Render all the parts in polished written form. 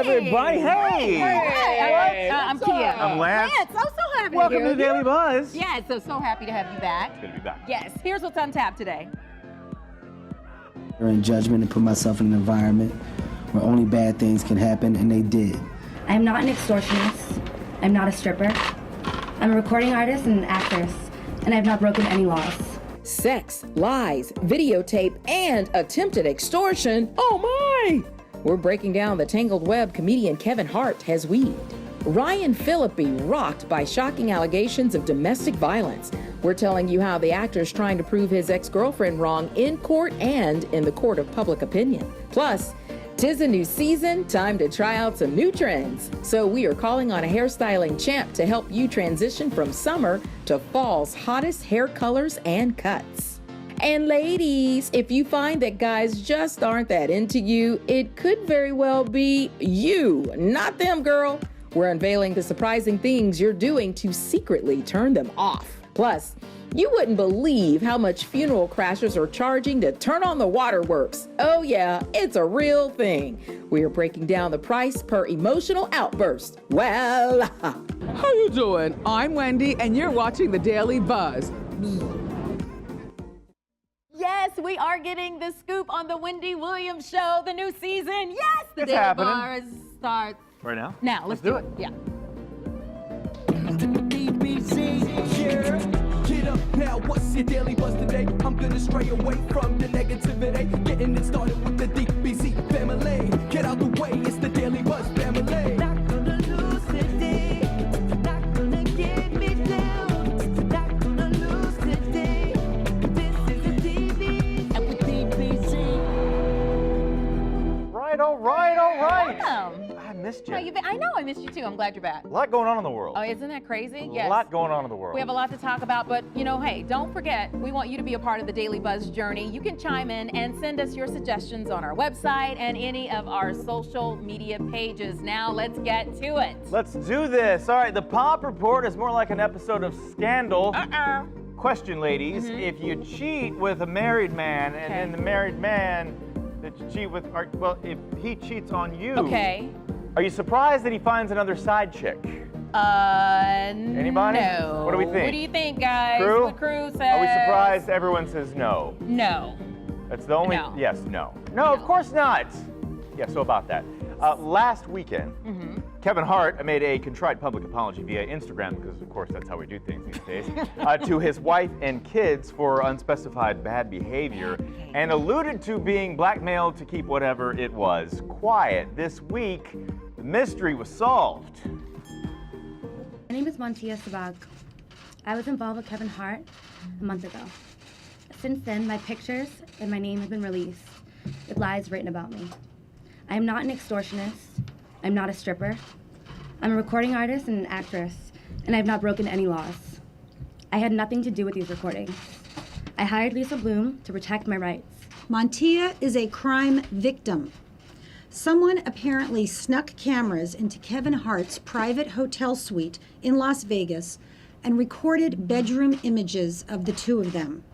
everybody. Hey. I'm Kia. I'm Lance. So happy to Welcome hear to the Daily Buzz. Yes, so happy to have you back. It's good to be back. Yes, here's what's on tap today. In judgment and put myself in an environment where only bad things can happen, and they did. I am not an extortionist. I'm not a stripper. I'm a recording artist and an actress, and I have not broken any laws. Sex, lies, videotape, and attempted extortion. Oh my! We're breaking down the tangled web comedian Kevin Hart has weaved. Ryan Phillippe rocked by shocking allegations of domestic violence. We're telling you how the actor's trying to prove his ex-girlfriend wrong in court and in the court of public opinion. Plus, 'tis a new season, time to try out some new trends. So we are calling on a hairstyling champ to help you transition from summer to fall's hottest hair colors and cuts. And ladies, if you find that guys just aren't that into you, it could very well be you, not them, girl. We're unveiling the surprising things you're doing to secretly turn them off. Plus, you wouldn't believe how much funeral crashers are charging to turn on the waterworks. Oh yeah, it's a real thing. We are breaking down the price per emotional outburst. Well, how you doing? I'm Wendy, and you're watching The Daily Buzz. Yes, we are getting the scoop on the Wendy Williams show, the new season. Yes, the Daily Buzz starts right now. Now, let's do it. Yeah. Get up now, what's your daily buzz today? I'm gonna stray away from the negativity. Getting it started with the DBC family. Get out the way, it's the Daily Buzz family. Not gonna lose today. Not gonna get me down. Not gonna lose today. This is the DBC. And with DBC. Right, all right. Welcome. I missed you. How you been? I know I missed you too. I'm glad you're back. A lot going on in the world. Oh, isn't that crazy? A Yes. lot going on in the world. We have a lot to talk about, but you know, hey, don't forget, we want you to be a part of the Daily Buzz journey. You can chime in and send us your suggestions on our website and any of our social media pages. Now, let's get to it. Let's do this. All right, the Pop Report is more like an episode of Scandal. Question, ladies, if you cheat with a married man and then the married man that you cheat with, well, if he cheats on you, are you surprised that he finds another side chick? Anybody? No. What do we think? What do you think, guys? Crew? What crew says? Are we surprised everyone says no? No. That's the only, No. yes, no. No, of course not. Yeah, so about that. Last weekend, Kevin Hart made a contrite public apology via Instagram, because of course that's how we do things these days, to his wife and kids for unspecified bad behavior, and alluded to being blackmailed to keep whatever it was quiet. This week, the mystery was solved. My name is Montia Sabag. I was involved with Kevin Hart a month ago. Since then, my pictures and my name have been released with lies written about me. I am not an extortionist. I'm not a stripper. I'm a recording artist and an actress, and I have not broken any laws. I had nothing to do with these recordings. I hired Lisa Bloom to protect my rights. Montia is a crime victim. Someone apparently snuck cameras into Kevin Hart's private hotel suite in Las Vegas and recorded bedroom images of the two of them.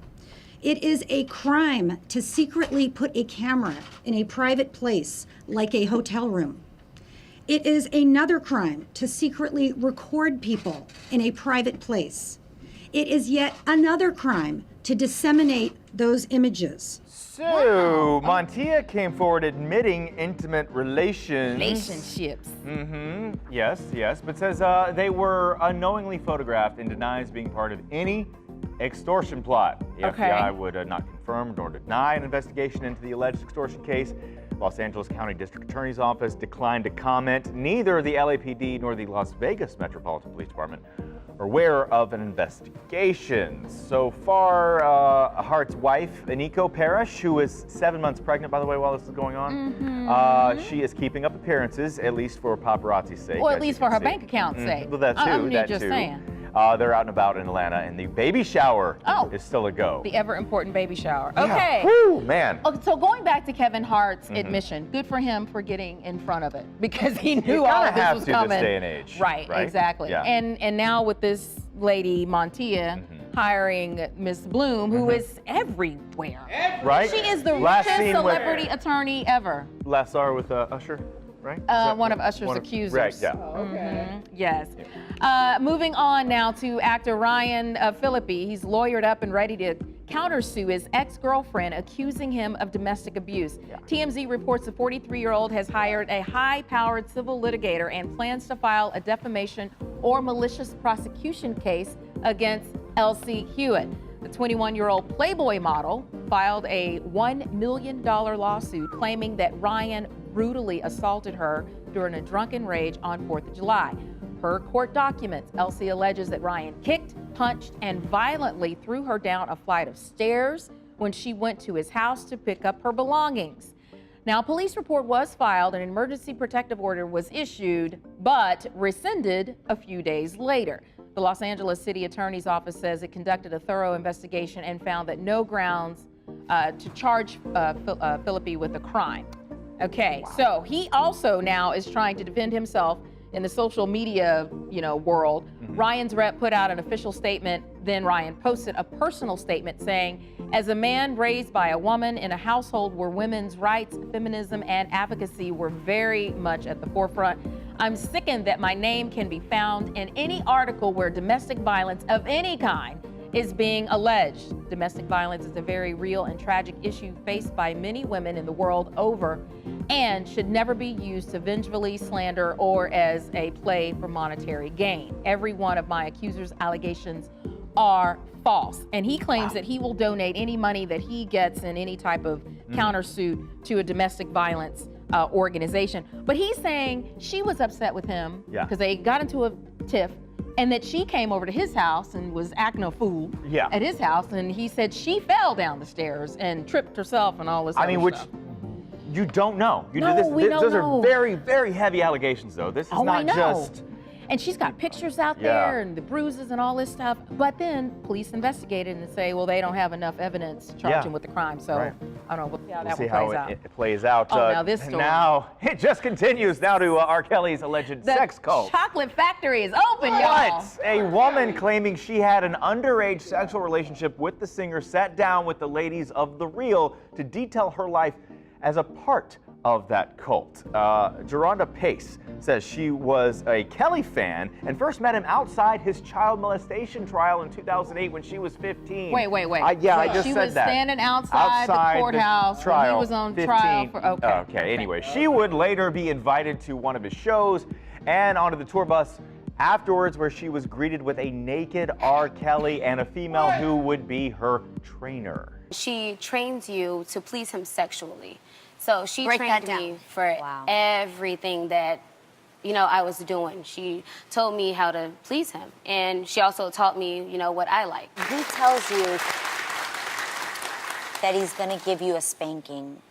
It is a crime to secretly put a camera in a private place like a hotel room. It is another crime to secretly record people in a private place. It is yet another crime to disseminate those images. So, Montia came forward admitting intimate Relationships. Yes, but says they were unknowingly photographed and denies being part of any extortion plot. The FBI would not confirm nor deny an investigation into the alleged extortion case. Los Angeles County District Attorney's Office declined to comment. Neither the LAPD nor the Las Vegas Metropolitan Police Department are aware of an investigation. So far, Hart's wife, Aniko Parrish, who is 7 months pregnant, by the way, while this is going on, she is keeping up appearances, at least for paparazzi's sake. Well, at least for her bank account's sake. Well, that too, I'm that just too. saying. They're out and about in Atlanta, and the baby shower is still a go. The ever-important baby shower. Yeah. Okay. Whew, man. Okay, so going back to Kevin Hart's admission, good for him for getting in front of it, because he knew all of this was coming. This day and age. Right, exactly. Yeah. And now with this lady, Montia, hiring Miss Bloom, who is everywhere. Right? She is the Last richest scene with- celebrity attorney ever. Last hour with Usher. right? Is that One of Usher's accusers. Right, yeah. Okay. Yes. Moving on now to actor Ryan Phillippe. He's lawyered up and ready to countersue his ex-girlfriend, accusing him of domestic abuse. Yeah. TMZ reports the 43-year-old has hired a high-powered civil litigator and plans to file a defamation or malicious prosecution case against Elsie Hewitt. The 21-year-old Playboy model filed a $1 million lawsuit claiming that Ryan brutally assaulted her during a drunken rage on 4th of July. Per court documents, Elsie alleges that Ryan kicked, punched, and violently threw her down a flight of stairs when she went to his house to pick up her belongings. Now, a police report was filed, an emergency protective order was issued, but rescinded a few days later. The Los Angeles City Attorney's Office says it conducted a thorough investigation and found that no grounds to charge Phillippe with a crime. Okay, so he also now is trying to defend himself in the social media, world. Ryan's rep put out an official statement. Then Ryan posted a personal statement saying, as a man raised by a woman in a household where women's rights, feminism, and advocacy were very much at the forefront, I'm sickened that my name can be found in any article where domestic violence of any kind is being alleged. Domestic violence is a very real and tragic issue faced by many women in the world over and should never be used to vengefully slander or as a play for monetary gain. Every one of my accusers' allegations are false. And he claims that he will donate any money that he gets in any type of countersuit to a domestic violence organization. But he's saying she was upset with him because they got into a tiff, and that she came over to his house and was acting a fool at his house, and he said she fell down the stairs and tripped herself and all this other which stuff. you don't know. We don't Those know. are very, very heavy allegations, though. This is not just... And she's got pictures out there and the bruises and all this stuff. But then police investigated and say, well, they don't have enough evidence to charge him with the crime. So I don't know. We'll see how that plays out. It plays out. Oh, now this story. Now it just continues now to R. Kelly's alleged sex cult. Chocolate factory is open, y'all. A woman claiming she had an underage sexual relationship with the singer sat down with the ladies of The Real to detail her life as a part of that cult. Geronda Pace says she was a Kelly fan and first met him outside his child molestation trial in 2008 when she was 15. Wait. I just she said was that. standing outside the courthouse when he was on 15. trial for, Okay, anyway, she would later be invited to one of his shows and onto the tour bus afterwards, where she was greeted with a naked R. Kelly and a female who would be her trainer. She trains you to please him sexually. So she trained me for everything that, I was doing. She told me how to please him. And she also taught me, what I like. He tells you that he's going to give you a spanking.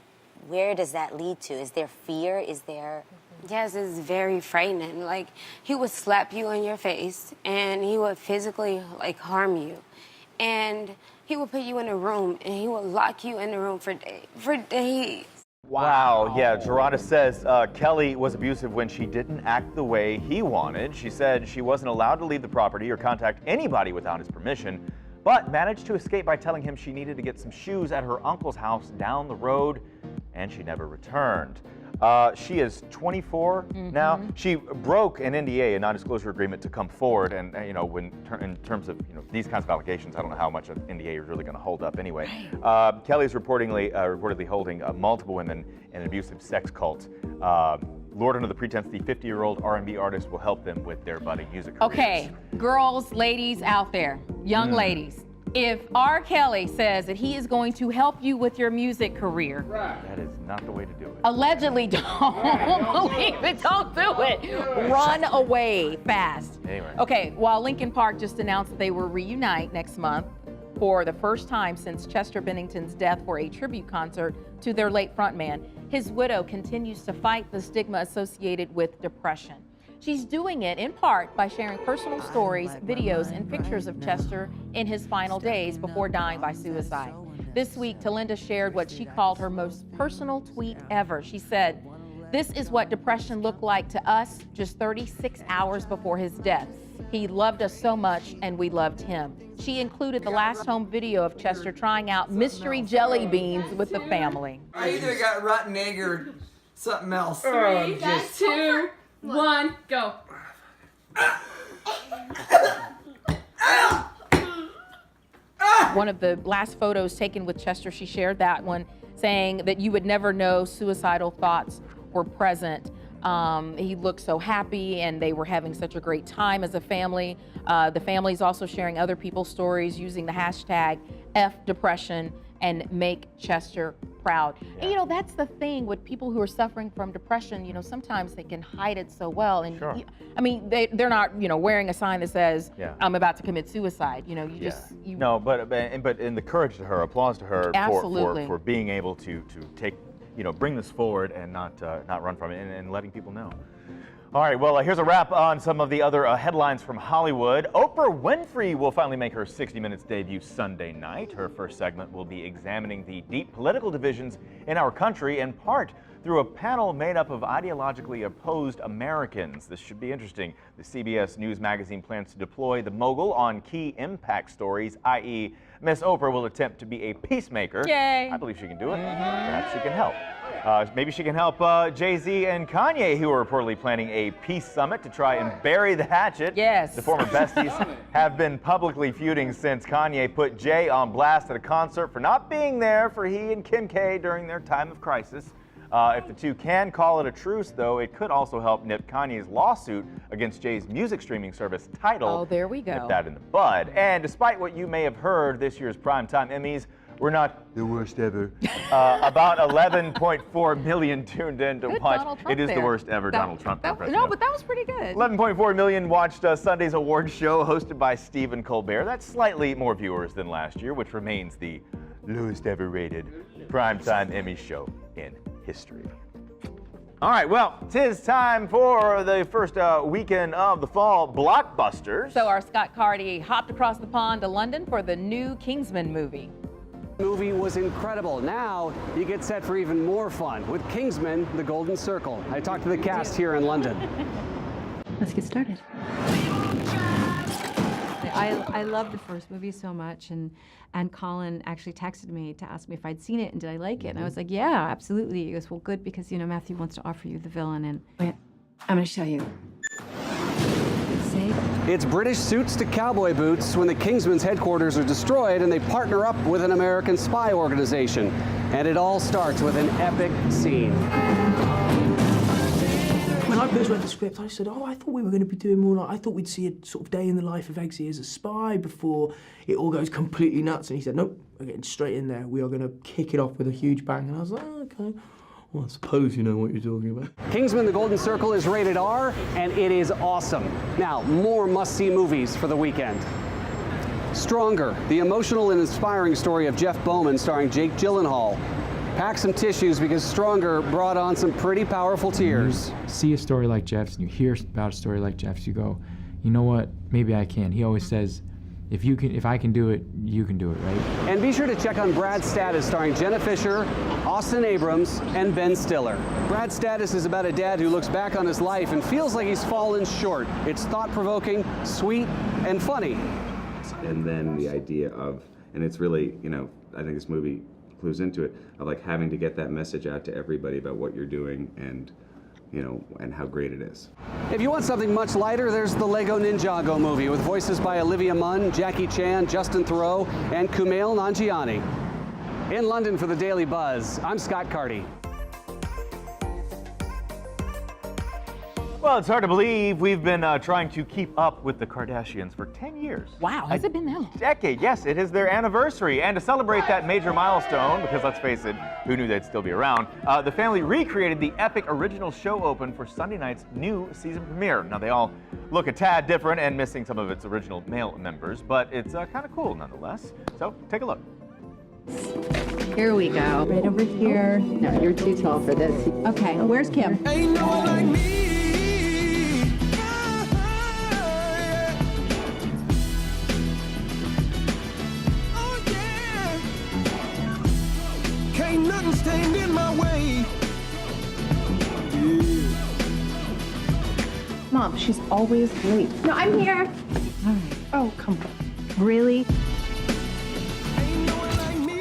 Where does that lead to? Is there fear? Is there... Yes, it's very frightening. Like, he would slap you in your face, and he would physically, harm you. And he would put you in a room, and he would lock you in the room for days. Wow. Yeah, Geronda says Kelly was abusive when she didn't act the way he wanted. She said she wasn't allowed to leave the property or contact anybody without his permission, but managed to escape by telling him she needed to get some shoes at her uncle's house down the road, and she never returned. She is 24 now. She broke an NDA, a non-disclosure agreement, to come forward. And in terms of these kinds of allegations, I don't know how much an NDA is really going to hold up anyway. Kelly's reportedly holding multiple women in an abusive sex cult. Lured under the pretense the 50-year-old R&B artist will help them with their budding music careers. Okay, girls, ladies out there, young ladies. If R. Kelly says that he is going to help you with your music career, that is not the way to do it. Allegedly, don't believe it. Don't do it. Run away fast. Anyway. Okay, while Linkin Park just announced that they will reunite next month for the first time since Chester Bennington's death for a tribute concert to their late frontman, his widow continues to fight the stigma associated with depression. She's doing it in part by sharing personal stories, videos, and pictures of Chester in his final days before dying by suicide. This week, Talinda shared what she called her most personal tweet ever. She said, "This is what depression looked like to us just 36 hours before his death. He loved us so much, and we loved him." She included the last home video of Chester trying out mystery jelly beans with the family. I either got rotten egg or Something else. 3, 2, 1, go. One of the last photos taken with Chester, she shared that one, saying that you would never know suicidal thoughts were present. He looked so happy and they were having such a great time as a family. The family is also sharing other people's stories using the hashtag #FDepression and make Chester proud. Yeah. And you know, that's the thing with people who are suffering from depression, you know, sometimes they can hide it so well. And Sure. I mean, they're not, you know, wearing a sign that says, Yeah. I'm about to commit suicide. You know, you just, you. No, but in the courage to her, applause to her Absolutely. for being able to take, you know, bring this forward and not run from it and letting people know. All right, well, here's a wrap on some of the other headlines from Hollywood. Oprah Winfrey will finally make her 60 Minutes debut Sunday night. Her first segment will be examining the deep political divisions in our country, in part through a panel made up of ideologically opposed Americans. This should be interesting. The CBS News magazine plans to deploy the mogul on key impact stories, i.e., Miss Oprah will attempt to be a peacemaker. Yay. I believe she can do it. Perhaps she can help. Maybe she can help Jay-Z and Kanye, who are reportedly planning a peace summit to try and bury the hatchet. Yes. The former besties have been publicly feuding since Kanye put Jay on blast at a concert for not being there for he and Kim K during their time of crisis. If the two can call it a truce, though, it could also help nip Kanye's lawsuit against Jay's music streaming service Tidal. Oh, there we go. Nip that in the bud. And despite what you may have heard, this year's Primetime Emmys were not the worst ever. About 11.4 million tuned in to Good watch. Donald Trump It is there. the worst ever That- Donald Trump impression. No, but that was pretty good. 11.4 million watched Sunday's awards show hosted by Stephen Colbert. That's slightly more viewers than last year, which remains the lowest ever rated Primetime Emmy show in history. All right, well, 'tis time for the first weekend of the fall blockbusters. So our Scott Carty hopped across the pond to London for the new Kingsman movie. The movie was incredible. Now you get set for even more fun with Kingsman: The Golden Circle. I talked to the cast here in London. Let's get started. I love the first movie so much, and Colin actually texted me to ask me if I'd seen it and did I like it, and I was like, yeah, absolutely. He goes, well, good, because you know Matthew wants to offer you the villain, and wait, I'm going to show you. See? It's British suits to cowboy boots when the Kingsman's headquarters are destroyed and they partner up with an American spy organization. And it all starts with an epic scene. When I first read the script, I said, I thought we were going to be doing more like, I thought we'd see a sort of day in the life of Eggsy as a spy before it all goes completely nuts. And he said, nope, we're getting straight in there. We are going to kick it off with a huge bang. And I was like, oh, okay. Well, I suppose you know what you're talking about. Kingsman: The Golden Circle is rated R, and it is awesome. Now, more must-see movies for the weekend. Stronger, the emotional and inspiring story of Jeff Bowman starring Jake Gyllenhaal. Pack some tissues because Stronger brought on some pretty powerful tears. You see a story like Jeff's and you hear about a story like Jeff's, you go, you know what, maybe I can. He always says, if I can do it, you can do it, right? And be sure to check on Brad Status starring Jenna Fisher, Austin Abrams, and Ben Stiller. Brad Status is about a dad who looks back on his life and feels like he's fallen short. It's thought-provoking, sweet, and funny. And then the idea of, and it's really, you know, I think this movie clues into it, of like having to get that message out to everybody about what you're doing and, you know, and how great it is. If you want something much lighter, there's the Lego Ninjago movie with voices by Olivia Munn, Jackie Chan, Justin Theroux, and Kumail Nanjiani. In London for the Daily Buzz, I'm Scott Carty. Well, it's hard to believe we've been trying to keep up with the Kardashians for 10 years. Wow, has it been that long? Decade, yes, it is their anniversary. And to celebrate that major milestone, because let's face it, who knew they'd still be around, the family recreated the epic original show open for Sunday night's new season premiere. Now, they all look a tad different and missing some of its original male members, but it's kind of cool nonetheless. So, take a look. Here we go. Right over here. No, you're too tall for this. Okay, where's Kim? Ain't no one like me. Ain't nothing stand in my way. Yeah. Mom, she's always late. No, I'm here. All right. Oh, come on. Really? Ain't no one like me.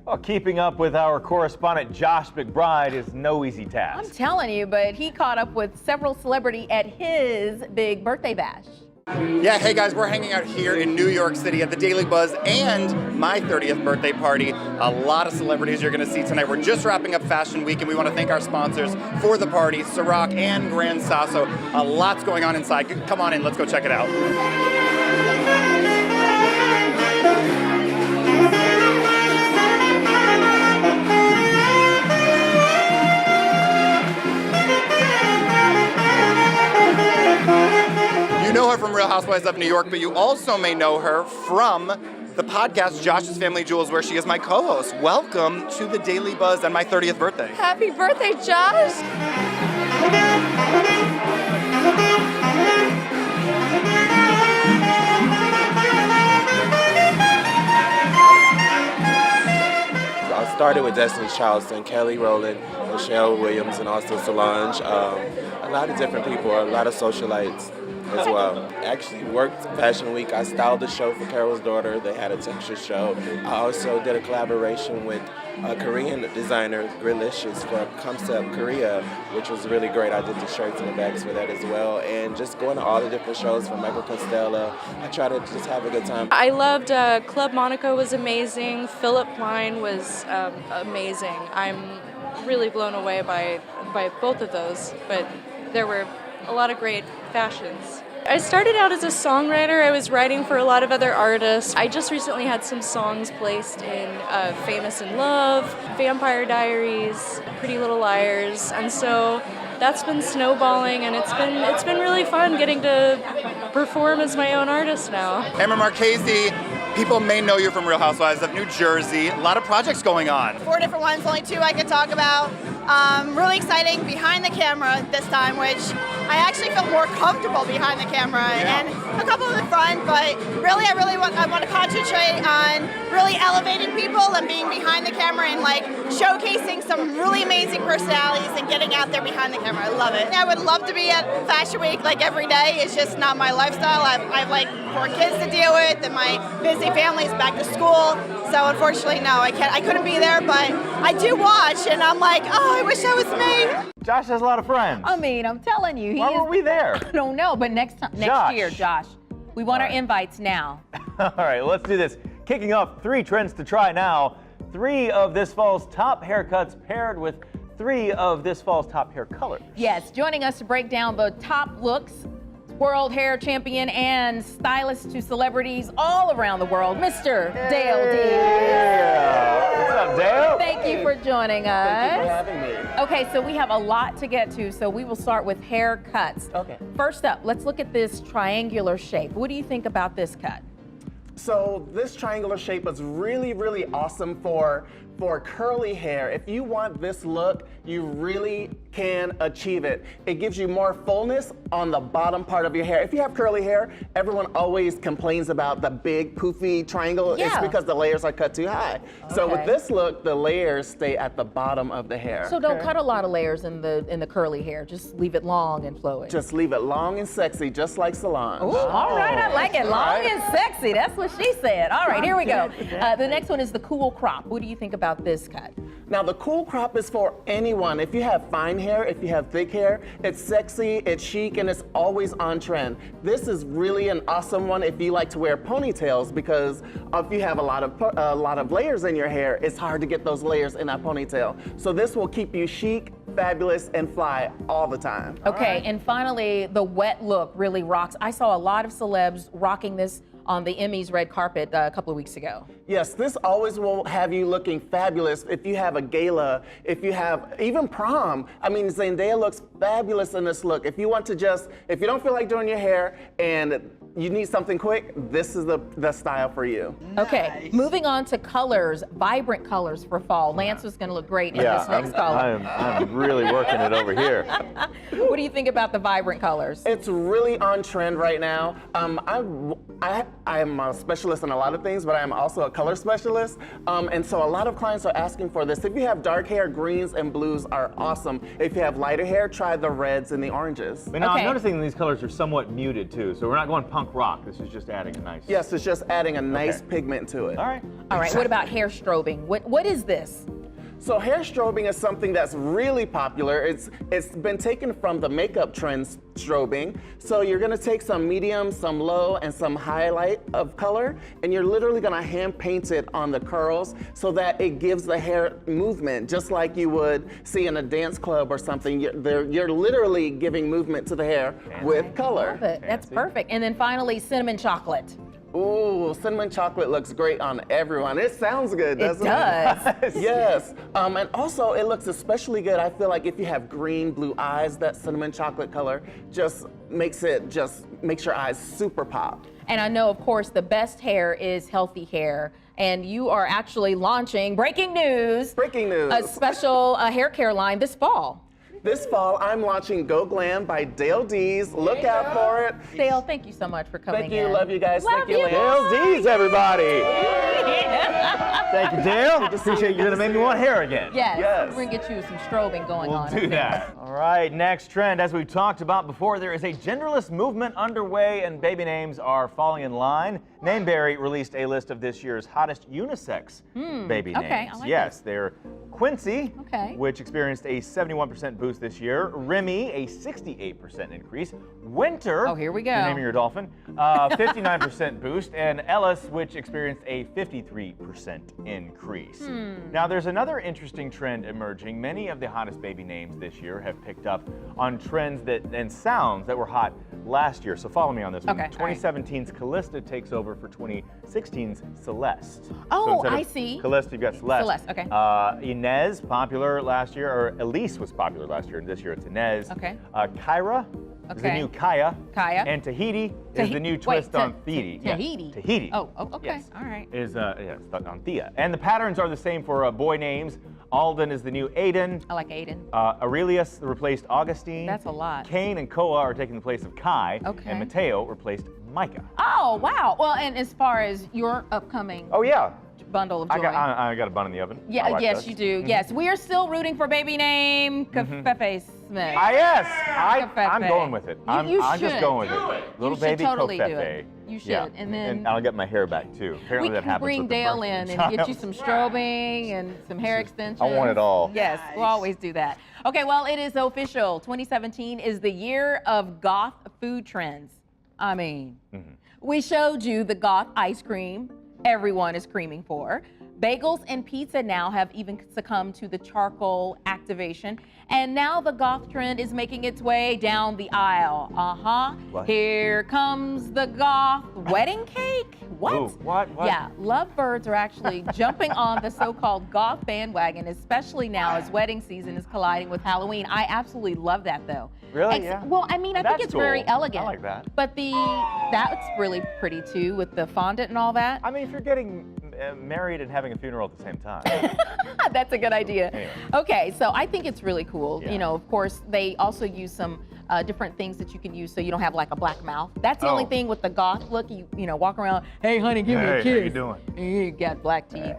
Well, keeping up with our correspondent Josh McBride is no easy task. I'm telling you, but he caught up with several celebrities at his big birthday bash. Yeah, hey guys, we're hanging out here in New York City at the Daily Buzz and my 30th birthday party. A lot of celebrities you're going to see tonight. We're just wrapping up Fashion Week, and we want to thank our sponsors for the party, Ciroc and Grand Sasso. A lot's going on inside. Come on in, let's go check it out. You know her from Real Housewives of New York, but you also may know her from the podcast Josh's Family Jewels, where she is my co-host. Welcome to the Daily Buzz on my 30th birthday. Happy birthday, Josh! I started with Destiny's Child, Kelly Rowland, Michelle Williams, and also Solange. A lot of different people, a lot of socialites as well. Actually worked Fashion Week. I styled the show for Carol's daughter. They had a texture show. I also did a collaboration with a Korean designer, Grilicious, from Concept Korea, which was really great. I did the shirts and the bags for that as well. And just going to all the different shows from Michael Costello. I try to just have a good time. I loved Club Monaco was amazing. Phillippe line was amazing. I'm really blown away by both of those, but there were a lot of great fashions. I started out as a songwriter. I was writing for a lot of other artists. I just recently had some songs placed in Famous in Love, Vampire Diaries, Pretty Little Liars, and so that's been snowballing, and it's been really fun getting to perform as my own artist now. Emma Marchese, people may know you from Real Housewives of New Jersey. A lot of projects going on. 4 different ones, only 2 I could talk about. Really exciting behind the camera this time, which I actually feel more comfortable behind the camera, and a couple in the front, but really I want to concentrate on really elevating people and being behind the camera and like showcasing some really amazing personalities and getting out there behind the camera. I love it. I would love to be at Fashion Week like every day. It's just not my lifestyle. I've like 4 kids to deal with, and my busy family is back to school. So unfortunately, no, I couldn't be there, but I do watch, and I'm like, oh, I wish that was me. Josh has a lot of friends. I mean, I'm telling you. Why weren't we there? I don't know, but next year, Josh, we want our invites now. All right, let's do this. Kicking off 3 trends to try now. 3 of this fall's top haircuts paired with 3 of this fall's top hair colors. Yes, joining us to break down the top looks, world hair champion and stylist to celebrities all around the world, Mr. Dale D. Yeah. What's up, Dale? Thank you for joining us. Thank you for having me. Okay, so we have a lot to get to, so we will start with haircuts. Okay. First up, let's look at this triangular shape. What do you think about this cut? So this triangular shape is really, really awesome for curly hair. If you want this look, you really can achieve it. It gives you more fullness on the bottom part of your hair. If you have curly hair, everyone always complains about the big poofy triangle. Yeah. It's because the layers are cut too high. Okay. So with this look, the layers stay at the bottom of the hair. So don't cut a lot of layers in the curly hair. Just leave it long and flowing. Just leave it long and sexy, just like Solange. Ooh, all right, I like it. Long and sexy. That's what she said. All right, here we go. The next one is the cool crop. What do you think about this cut? Now the cool crop is for anyone. If you have fine hair, if you have thick hair, it's sexy, it's chic, and it's always on trend. This is really an awesome one if you like to wear ponytails, because if you have a lot of layers in your hair, it's hard to get those layers in that ponytail. So this will keep you chic, fabulous, and fly all the time. Okay, and finally, the wet look really rocks. I saw a lot of celebs rocking this on the Emmys red carpet a couple of weeks ago. Yes, this always will have you looking fabulous if you have a gala, if you have even prom. I mean, Zendaya looks fabulous in this look. If you want to if you don't feel like doing your hair and you need something quick, this is the style for you. Okay, moving on to colors, vibrant colors for fall. Lance was gonna look great in this next color. I'm really working it over here. What do you think about the vibrant colors? It's really on trend right now. I'm a specialist in a lot of things, but I'm also a color specialist. And so a lot of clients are asking for this. If you have dark hair, greens and blues are awesome. If you have lighter hair, try the reds and the oranges. But now I'm noticing these colors are somewhat muted too, so we're not going punk rock. This is just adding a nice. Yes, it's just adding a nice pigment to it. All right. All right, what about hair strobing? What is this? So hair strobing is something that's really popular. It's been taken from the makeup trend strobing. So you're gonna take some medium, some low, and some highlight of color, and you're literally gonna hand paint it on the curls so that it gives the hair movement, just like you would see in a dance club or something. You're literally giving movement to the hair with color. Love it. That's perfect. And then finally, cinnamon chocolate. Ooh, cinnamon chocolate looks great on everyone. It sounds good, doesn't it? It does. Yes. And also, it looks especially good. I feel like if you have green, blue eyes, that cinnamon chocolate color just makes your eyes super pop. And I know, of course, the best hair is healthy hair. And you are actually launching, breaking news, a special hair care line this fall. This fall, I'm launching Go Glam by Dale Dees. Look out for it. Dale, thank you so much for coming in. Thank you. Love you guys. Love Thank you, Dale Dees, everybody. Thank you, Dale. Appreciate you're going to make me want hair again. Yes. We're going to get you some strobing going on. We'll do that. All right, next trend. As we've talked about before, there is a genderless movement underway and baby names are falling in line. Nameberry released a list of this year's hottest unisex baby names. I like yes, they're Quincy, Okay. which experienced a 71% boost this year. Remy, a 68% increase. Winter, Oh, here we go. the name of your dolphin, 59% boost. And Ellis, which experienced a 53% increase. Now, there's another interesting trend emerging. Many of the hottest baby names this year have picked up on trends and sounds that were hot last year. So follow me on this one. Okay, 2017's Callista takes over for 2016's Celeste. Oh, so instead of I see. Callista, you've got Celeste. Celeste, okay. Inez, popular last year, or Elise was popular last year, and this year it's Inez. Okay. Kyra is the new Kaya. Kaya. And Tahiti is the new twist on Tahiti. Tahiti. Yeah, Tahiti. Oh, okay. Yes. All right. Is on Thea. And the patterns are the same for boy names. Alden is the new Aiden. I like Aiden. Aurelius replaced Augustine. That's a lot. Cain and Koa are taking the place of Kai. Okay. And Mateo replaced Micah. Oh, wow. Well, and as far as your upcoming bundle of joy. I got a bun in the oven. Yeah, yes, you do. Yes, we are still rooting for baby name Kafefe Smith. I'm going with it. I'm just going with it. Little baby totally do Kofefe. it. You should. Yeah. And then I'll get my hair back too. Apparently we that can happens bring with the Dale birth in of and the get you child. some strobing and some hair extensions. I want it all. Yes, we'll always do that. Okay, well, it is official. 2017 is the year of goth food trends. I mean, we showed you the goth ice cream everyone is creaming for. Bagels and pizza now have even succumbed to the charcoal activation. And now the goth trend is making its way down the aisle. What? Here comes the goth wedding cake. What? Ooh, what? Yeah, lovebirds are actually jumping on the so-called goth bandwagon, especially now as wedding season is colliding with Halloween. I absolutely love that though. Really? Yeah. Well, I mean, I think it's very cool. elegant. I like that. But that's really pretty too with the fondant and all that. I mean, if you're getting married and having a funeral at the same time. That's a good idea. Anyway. Okay, so I think it's really cool. Yeah. You know, of course, they also use some different things that you can use so you don't have like a black mouth. That's the only thing with the goth look. You walk around, hey honey, give me a kiss. How you doing? You got black teeth.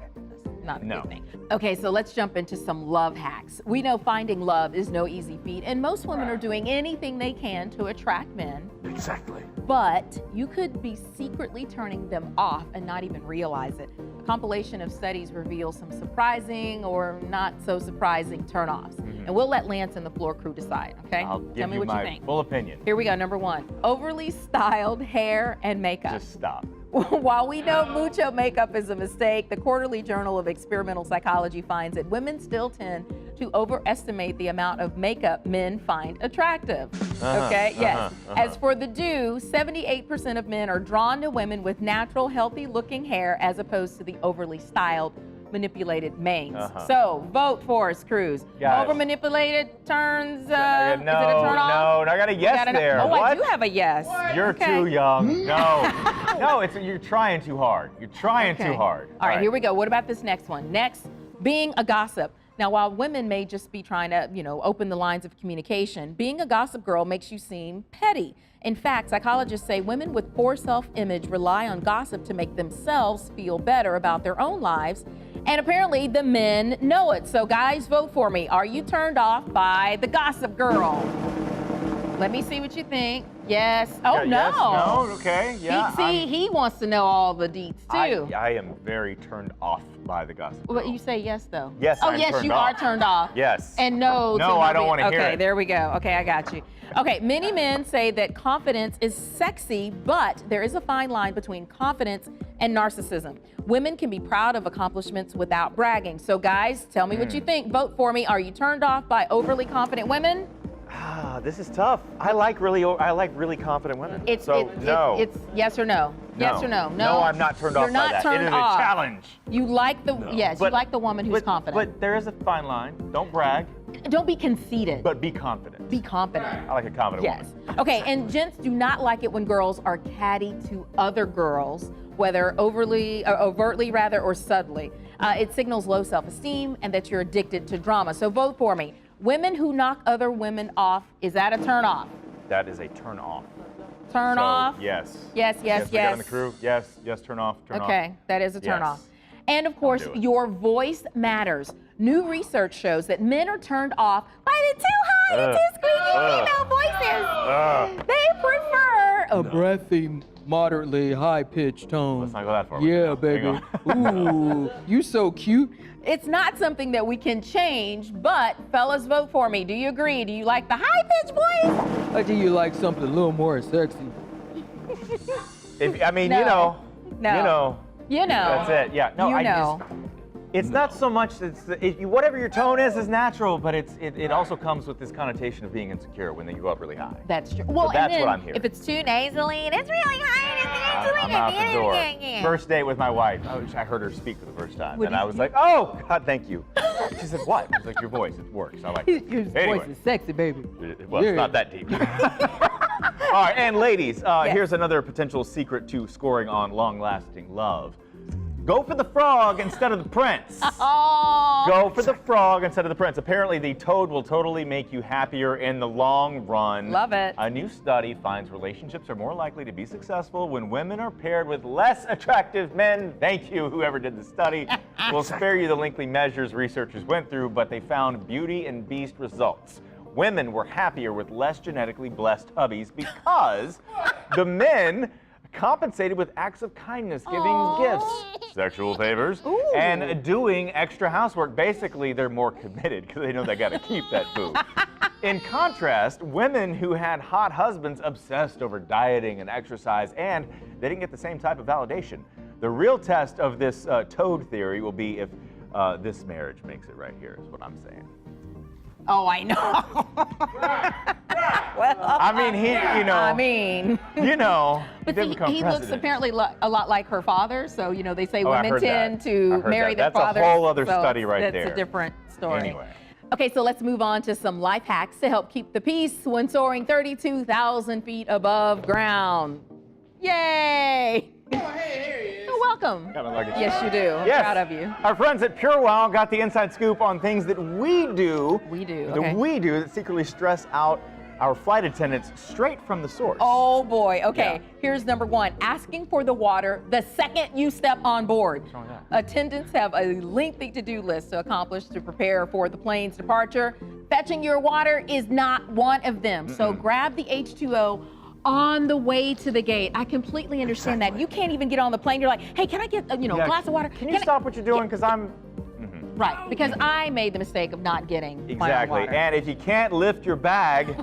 Not a good thing. Okay, so let's jump into some love hacks. We know finding love is no easy feat, and most women are doing anything they can to attract men. Exactly. But you could be secretly turning them off and not even realize it. A compilation of studies reveals some surprising or not so surprising turnoffs. And we'll let Lance and the floor crew decide, okay? I'll Tell give me you what you my think. full opinion. Here we go, number one. Overly styled hair and makeup. Just stop. While we know mucho makeup is a mistake, the Quarterly Journal of Experimental Psychology finds that women still tend to overestimate the amount of makeup men find attractive. Okay, yes. As for the do, 78% of men are drawn to women with natural, healthy-looking hair as opposed to the overly styled, manipulated mains. So, vote for us, Cruz. Guys. Over-manipulated turns, No, is it a turn off? no, I got a yes there. Oh, What? I do have a yes. You're Okay. too young. No, you're trying too hard. You're trying too hard. All right, here we go. What about this next one? Next, being a gossip. Now, while women may just be trying to, open the lines of communication, being a gossip girl makes you seem petty. In fact, psychologists say women with poor self-image rely on gossip to make themselves feel better about their own lives. And apparently the men know it. So guys, vote for me. Are you turned off by the gossip girl? Let me see what you think. Yes. Oh, Yeah, no. yes, no, okay, yeah. He wants to know all the deets, too. I am very turned off by the gossip girl. Well, you say yes, though. Yes, Oh, I'm yes, turned you off. are turned off. Yes. And no. No, I don't want to hear it. Okay, there we go. Okay, I got you. Okay, many men say that confidence is sexy, but there is a fine line between confidence and narcissism. Women can be proud of accomplishments without bragging. So guys, tell me what you think. Vote for me. Are you turned off by overly confident women? This is tough. I like really confident women. It's yes or no. Yes or no? No, I'm not turned off You're not by that. turned It is off. a challenge. You like the you But- like the woman who's confident. But there is a fine line. Don't brag, Don't be conceited. but be confident. Be confident. I like a confident Yes. woman. Okay, and gents do not like it when girls are catty to other girls, whether overtly or subtly. It signals low self-esteem and that you're addicted to drama. So vote for me. Women who knock other women off, is that a turn off? That is a turn off. Turn off? Yes. Yes. We got on the crew. Yes. Turn off. Turn off. Okay, that is a turn Yes. off. And of course, do it. your voice matters. New research shows that men are turned off by the too high and too squeaky female voices. They prefer A breathy, moderately high-pitched tone. Let's not go that far. Yeah, baby. Ooh, you so cute. It's not something that we can change, but fellas, vote for me. Do you agree? Do you like the high-pitched voice? I think you like something a little more sexy. No. That's it. Yeah. No, You know. It's not so much. Whatever your tone is natural, but it also comes with this connotation of being insecure when you go up really high. That's true. So Well, that's and then what I'm hearing. if it's too nasally and it's really high, I'm out the door. First date with my wife. I heard her speak for the first time, What and did I was like, "Oh God, thank you." She said, "What?" I was like, "Your voice. It works. I like it." Your Anyway. voice is sexy, baby. Well, it's not that deep. All right, and ladies, here's another potential secret to scoring on long-lasting love. Go for the frog instead of the prince. Oh. Go for the frog instead of the prince. Apparently, the toad will totally make you happier in the long run. Love it. A new study finds relationships are more likely to be successful when women are paired with less attractive men. Thank you, whoever did the study. We'll spare you the lengthy measures researchers went through, but they found Beauty and Beast results. Women were happier with less genetically blessed hubbies because the men compensated with acts of kindness, giving gifts, sexual favors, and doing extra housework. Basically, they're more committed because they know they got to keep that boo. In contrast, women who had hot husbands obsessed over dieting and exercise, and they didn't get the same type of validation. The real test of this toad theory will be if this marriage makes it right here, is what I'm saying. Oh, I know. Well, I mean, but did see, become he looks president. apparently a lot like her father. So, they say Oh, I women heard tend that. to I heard marry that. their That's a fathers. whole other so study right there. That's a different story. Anyway. Okay, so let's move on to some life hacks to help keep the peace when soaring 32,000 feet above ground. Yay! You're welcome. Yes, you do. I'm Yes. proud of you. Our friends at PureWow got the inside scoop on things that we do. That secretly stress out our flight attendants straight from the source. Oh boy. Okay. Here's number one: asking for the water the second you step on board. What's wrong with that? Attendants have a lengthy to-do list to accomplish to prepare for the plane's departure. Fetching your water is not one of them. So grab the H2O on the way to the gate. I completely understand that. You can't even get on the plane. You're like, hey, can I get a glass of water? Can you stop what you're doing? Because I'm... Right, because I made the mistake of not getting my own Exactly. water. And if you can't lift your bag,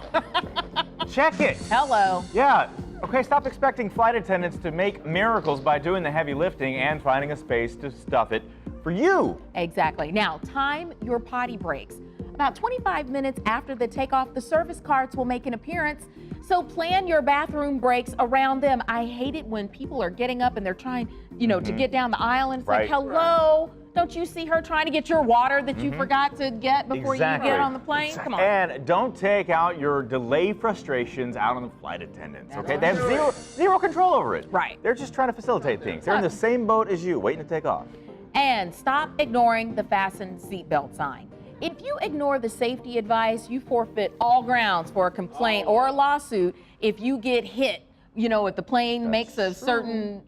check it. Hello. Yeah. Okay, stop expecting flight attendants to make miracles by doing the heavy lifting and finding a space to stuff it for you. Exactly. Now, time your potty breaks. About 25 minutes after the takeoff, the service carts will make an appearance. So plan your bathroom breaks around them. I hate it when people are getting up and they're trying, to get down the aisle and it's like, hello, don't you see her trying to get your water that you forgot to get before you get on the plane? Come on. And don't take out your delay frustrations out on the flight attendants, okay? They have zero control over it. Right. They're just trying to facilitate things. They're in the same boat as you, waiting to take off. And stop ignoring the fasten seatbelt sign. If you ignore the safety advice, you forfeit all grounds for a complaint or a lawsuit if you get hit. You know, if the plane makes a certain,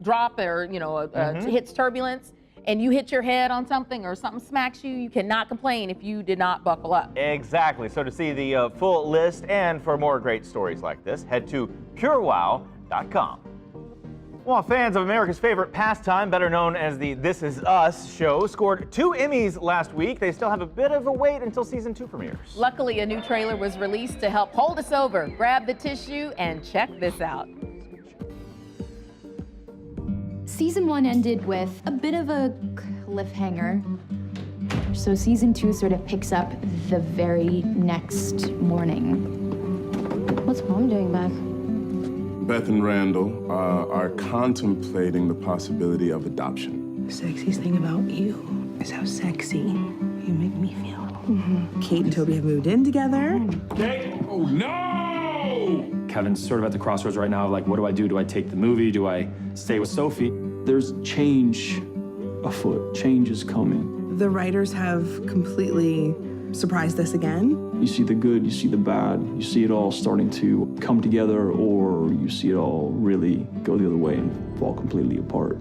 drop or, hits turbulence and you hit your head on something or something smacks you, you cannot complain if you did not buckle up. Exactly. So to see the full list and for more great stories like this, head to purewow.com. Well, fans of America's favorite pastime, better known as the This Is Us show, scored 2 Emmys last week. They still have a bit of a wait until season 2 premieres. Luckily, a new trailer was released to help hold us over. Grab the tissue and check this out. Season 1 ended with a bit of a cliffhanger. So season 2 sort of picks up the very next morning. What's Mom doing back? Beth and Randall are contemplating the possibility of adoption. The sexiest thing about you is how sexy you make me feel. Kate and Toby have moved in together. Kate? Oh, no! Kevin's sort of at the crossroads right now, like, what do I do? Do I take the movie? Do I stay with Sophie? There's change afoot. Change is coming. The writers have completely surprised us again. You see the good, you see the bad, you see it all starting to come together, or you see it all really go the other way and fall completely apart.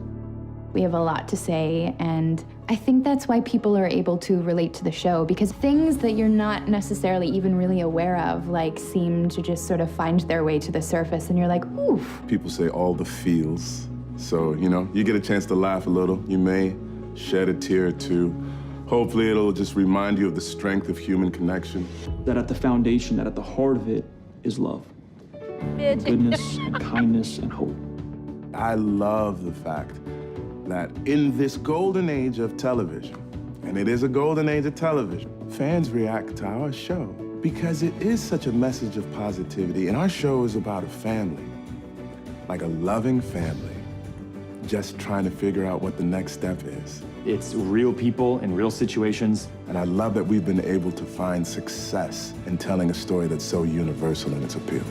We have a lot to say, and I think that's why people are able to relate to the show, because things that you're not necessarily even really aware of, like, seem to just sort of find their way to the surface, and you're like, oof. People say all the feels. So, you get a chance to laugh a little. You may shed a tear or two. Hopefully it'll just remind you of the strength of human connection. That at the foundation, that at the heart of it is love. Goodness and kindness and hope. I love the fact that in this golden age of television, and it is a golden age of television, fans react to our show because it is such a message of positivity, and our show is about a family, like a loving family, just trying to figure out what the next step is. It's real people in real situations. And I love that we've been able to find success in telling a story that's so universal in its appeal.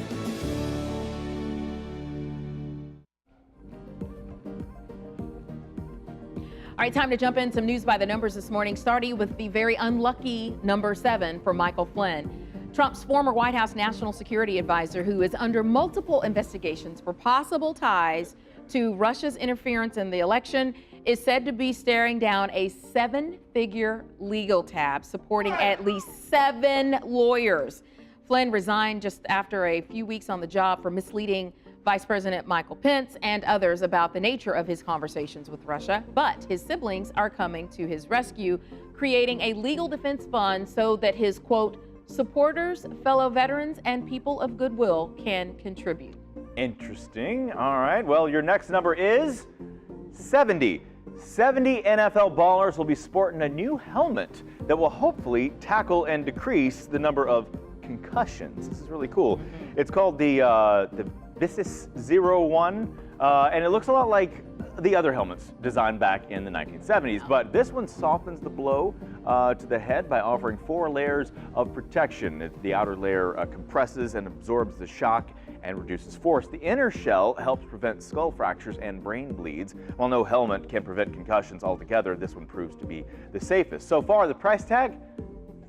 All right, time to jump in some news by the numbers this morning, starting with the very unlucky number 7 for Michael Flynn. Trump's former White House national security advisor, who is under multiple investigations for possible ties to Russia's interference in the election, is said to be staring down a 7-figure legal tab supporting at least 7 lawyers. Flynn resigned just after a few weeks on the job for misleading Vice President Michael Pence and others about the nature of his conversations with Russia. But his siblings are coming to his rescue, creating a legal defense fund so that his, quote, supporters, fellow veterans, and people of goodwill can contribute. Interesting. All right. Well, your next number is 70. 70 NFL ballers will be sporting a new helmet that will hopefully tackle and decrease the number of concussions. This is really cool. It's called the Visis 01, and it looks a lot like the other helmets designed back in the 1970s, but this one softens the blow to the head by offering 4 layers of protection. The outer layer compresses and absorbs the shock and reduces force. The inner shell helps prevent skull fractures and brain bleeds. While no helmet can prevent concussions altogether, this one proves to be the safest. So far, the price tag,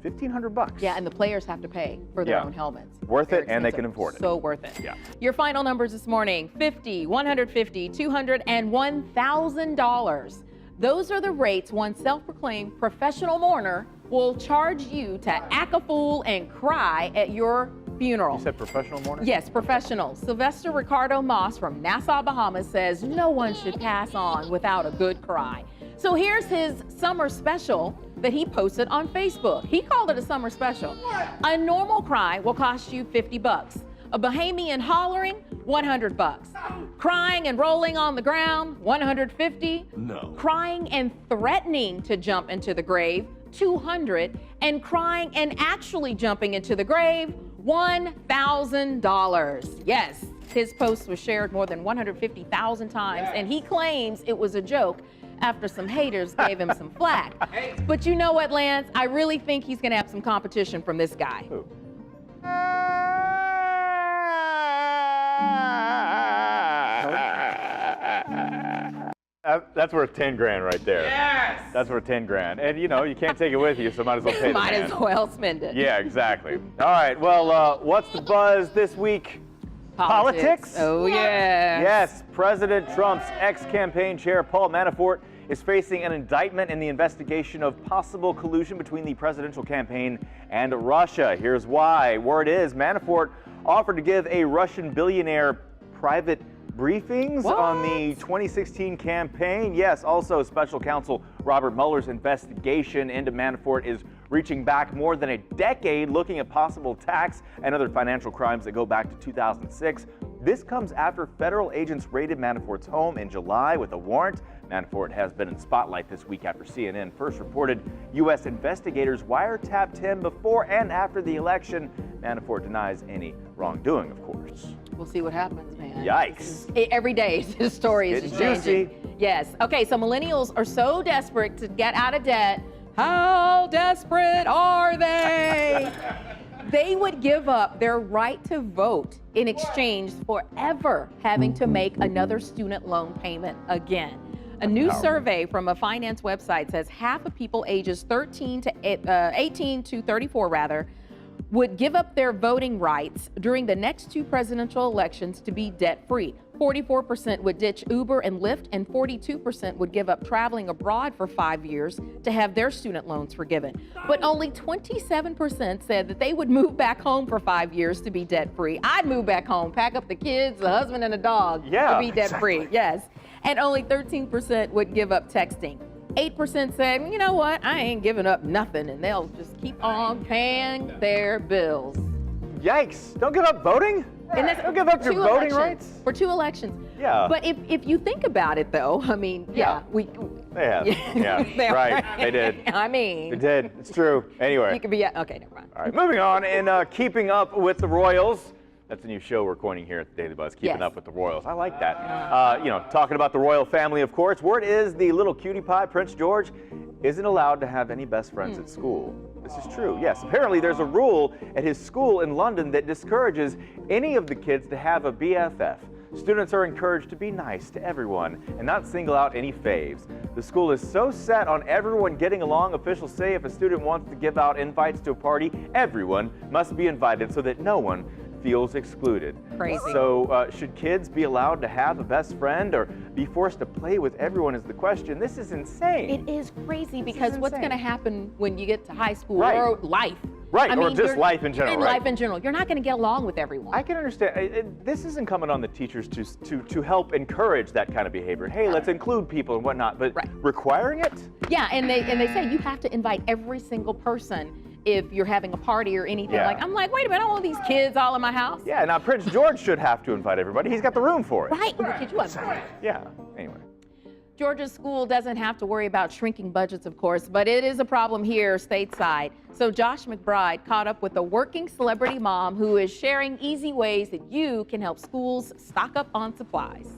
$1,500. Yeah, and the players have to pay for their own helmets. Worth it, and they can afford it. So worth it. Yeah. Your final numbers this morning, $50, $150, $200, and $1,000. Those are the rates one self-proclaimed professional mourner will charge you to act a fool and cry at your funeral. You said professional mourner? Yes, professional. Sylvester Ricardo Moss from Nassau, Bahamas says no one should pass on without a good cry. So here's his summer special that he posted on Facebook. He called it a summer special. A normal cry will cost you $50. A Bahamian hollering, $100. Crying and rolling on the ground, $150. No. Crying and threatening to jump into the grave, $200. And crying and actually jumping into the grave, $1,000. Yes, his post was shared more than 150,000 times, and he claims it was a joke after some haters gave him some flack. But you know what, Lance? I really think he's gonna have some competition from this guy. Who? That's worth 10 grand right there. Yes! That's worth 10 grand. And you know, you can't take it with you, so might as well pay the Might man. as well spend it. Yeah, exactly. All right, well, what's the buzz this week? Politics? Oh, yeah. Yes, President Trump's ex-campaign chair, Paul Manafort, is facing an indictment in the investigation of possible collusion between the presidential campaign and Russia. Here's why. Word is Manafort offered to give a Russian billionaire private briefings on the 2016 campaign. Yes, also special counsel Robert Mueller's investigation into Manafort is reaching back more than a decade, looking at possible tax and other financial crimes that go back to 2006. This comes after federal agents raided Manafort's home in July with a warrant. Manafort has been in spotlight this week after CNN first reported U.S. investigators wiretapped him before and after the election. Manafort denies any wrongdoing, of course. We'll see what happens, man. Yikes. Every day, his story is just changing. Juicy. Yes. Okay, so millennials are so desperate to get out of debt. How desperate are they? They would give up their right to vote in exchange for ever having to make another student loan payment again. A new survey from a finance website says half of people ages 18 to 34 rather, would give up their voting rights during the next two presidential elections to be debt-free. 44% would ditch Uber and Lyft, and 42% would give up traveling abroad for 5 years to have their student loans forgiven. But only 27% said that they would move back home for 5 years to be debt-free. I'd move back home, pack up the kids, the husband, and the dog to be debt-free. Exactly. Yes. And only 13% would give up texting. 8% said, you know what, I ain't giving up nothing, and they'll just keep on paying their bills. Yikes, don't give up voting? And that's don't give up your two voting elections, rights? For 2 elections. Yeah. But if you think about it, though, I mean, They have. Yeah, right, they did. I mean. They did, it's true. Anyway. You could be, okay, never mind. All right, moving on, in Keeping Up with the Royals. That's a new show we're coining here at the Daily Buzz, Keeping Up with the Royals. I like that. You know, talking about the royal family, of course. Word is the little cutie pie, Prince George, isn't allowed to have any best friends at school. This is true, yes. Apparently there's a rule at his school in London that discourages any of the kids to have a BFF. Students are encouraged to be nice to everyone and not single out any faves. The school is so set on everyone getting along, officials say if a student wants to give out invites to a party, everyone must be invited so that no one feels excluded. Crazy. So should kids be allowed to have a best friend or be forced to play with everyone is the question. This is insane. It is crazy because what's going to happen when you get to high school or life? Right, I or mean, just life in general, right? Life in general. You're not going to get along with everyone. I can understand. This is incumbent on the teachers to help encourage that kind of behavior. Hey, let's include people and whatnot, but requiring it? Yeah, and they say you have to invite every single person if you're having a party or anything. Yeah. Like, I'm like, wait a minute, I don't want these kids all in my house. Yeah, now Prince George should have to invite everybody. He's got the room for it. Right, could you imagine? Yeah, anyway. Georgia's school doesn't have to worry about shrinking budgets, of course, but it is a problem here stateside. So Josh McBride caught up with a working celebrity mom who is sharing easy ways that you can help schools stock up on supplies.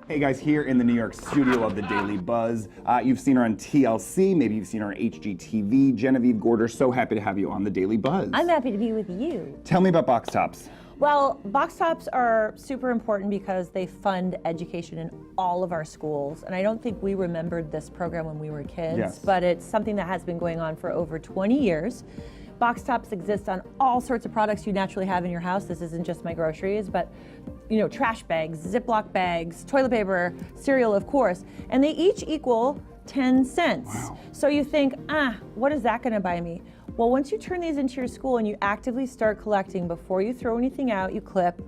Hey guys, here in the New York studio of the Daily Buzz. You've seen her on TLC, maybe you've seen her on HGTV. Genevieve Gorder, so happy to have you on the Daily Buzz. I'm happy to be with you. Tell me about box tops. Well, box tops are super important because they fund education in all of our schools. And I don't think we remembered this program when we were kids, but it's something that has been going on for over 20 years. Box tops exist on all sorts of products you naturally have in your house. This isn't just my groceries, but you know, trash bags, Ziploc bags, toilet paper, cereal, of course. And they each equal 10 cents. Wow. So you think, what is that gonna buy me? Well, once you turn these into your school and you actively start collecting before you throw anything out, you clip,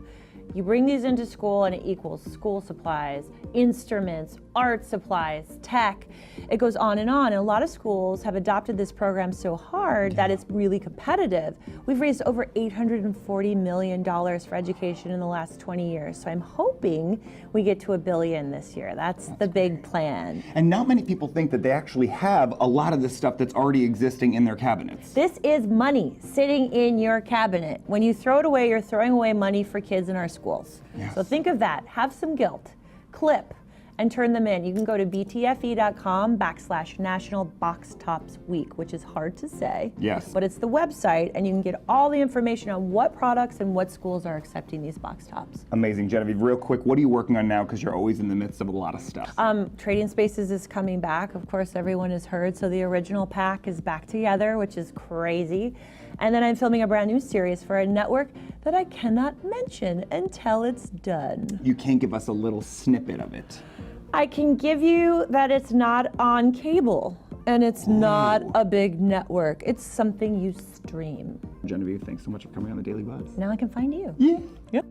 you bring these into school and it equals school supplies, instruments, art supplies, tech. It goes on. And a lot of schools have adopted this program so hard that it's really competitive. We've raised over $840 million for education in the last 20 years. So I'm hoping we get to $1 billion this year. That's the big plan. And not many people think that they actually have a lot of this stuff that's already existing in their cabinets. This is money sitting in your cabinet. When you throw it away, you're throwing away money for kids in our schools. Yes. So think of that. Have some guilt. Clip. and turn them in. You can go to btfe.com/National Box Tops Week, which is hard to say. Yes. But it's the website, and you can get all the information on what products and what schools are accepting these box tops. Amazing. Genevieve, real quick, what are you working on now? Because you're always in the midst of a lot of stuff. Trading Spaces is coming back. Of course, everyone has heard. So the original pack is back together, which is crazy. And then I'm filming a brand new series for a network that I cannot mention until it's done. You can't give us a little snippet of it. I can give you that it's not on cable and it's not a big network. It's something you stream. Genevieve, thanks so much for coming on the Daily Buzz. Now I can find you. Yeah. Yep.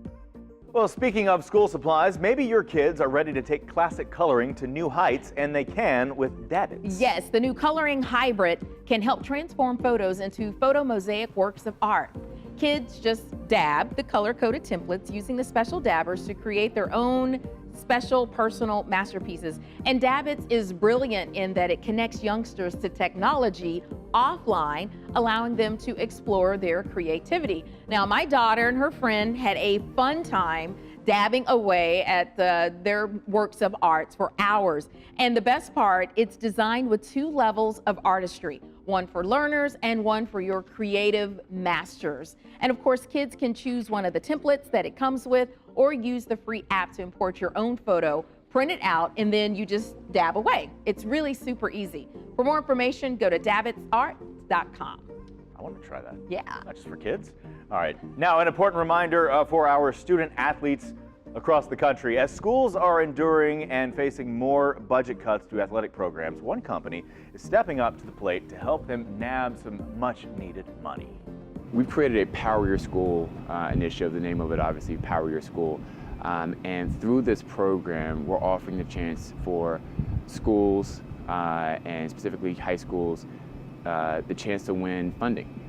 Well, speaking of school supplies, maybe your kids are ready to take classic coloring to new heights, and they can with Dabbits. Yes, the new coloring hybrid can help transform photos into photomosaic works of art. Kids just dab the color-coded templates using the special dabbers to create their own special personal masterpieces. And Dabbits is brilliant in that it connects youngsters to technology offline, allowing them to explore their creativity. Now, my daughter and her friend had a fun time dabbing away at their works of arts for hours. And the best part, it's designed with 2 levels of artistry, one for learners and one for your creative masters. And of course, kids can choose one of the templates that it comes with or use the free app to import your own photo, print it out, and then you just dab away. It's really super easy. For more information, go to dabbitsart.com. I want to try that. Yeah. Not just for kids. All right. Now, an important reminder for our student athletes across the country. As schools are enduring and facing more budget cuts to athletic programs, one company is stepping up to the plate to help them nab some much needed money. We've created a Power Your School initiative, the name of it obviously Power Your School, and through this program we're offering the chance for schools and specifically high schools the chance to win funding.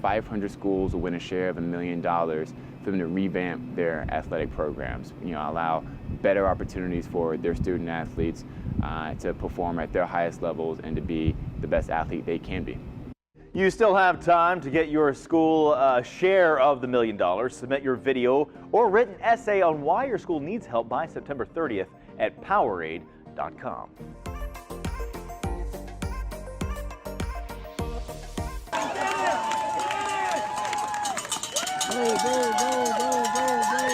500 schools will win a share of $1 million for them to revamp their athletic programs, allow better opportunities for their student athletes to perform at their highest levels and to be the best athlete they can be. You still have time to get your school share of the $1 million. Submit your video or written essay on why your school needs help by September 30th at Powerade.com. Go, go, go, go, go, go.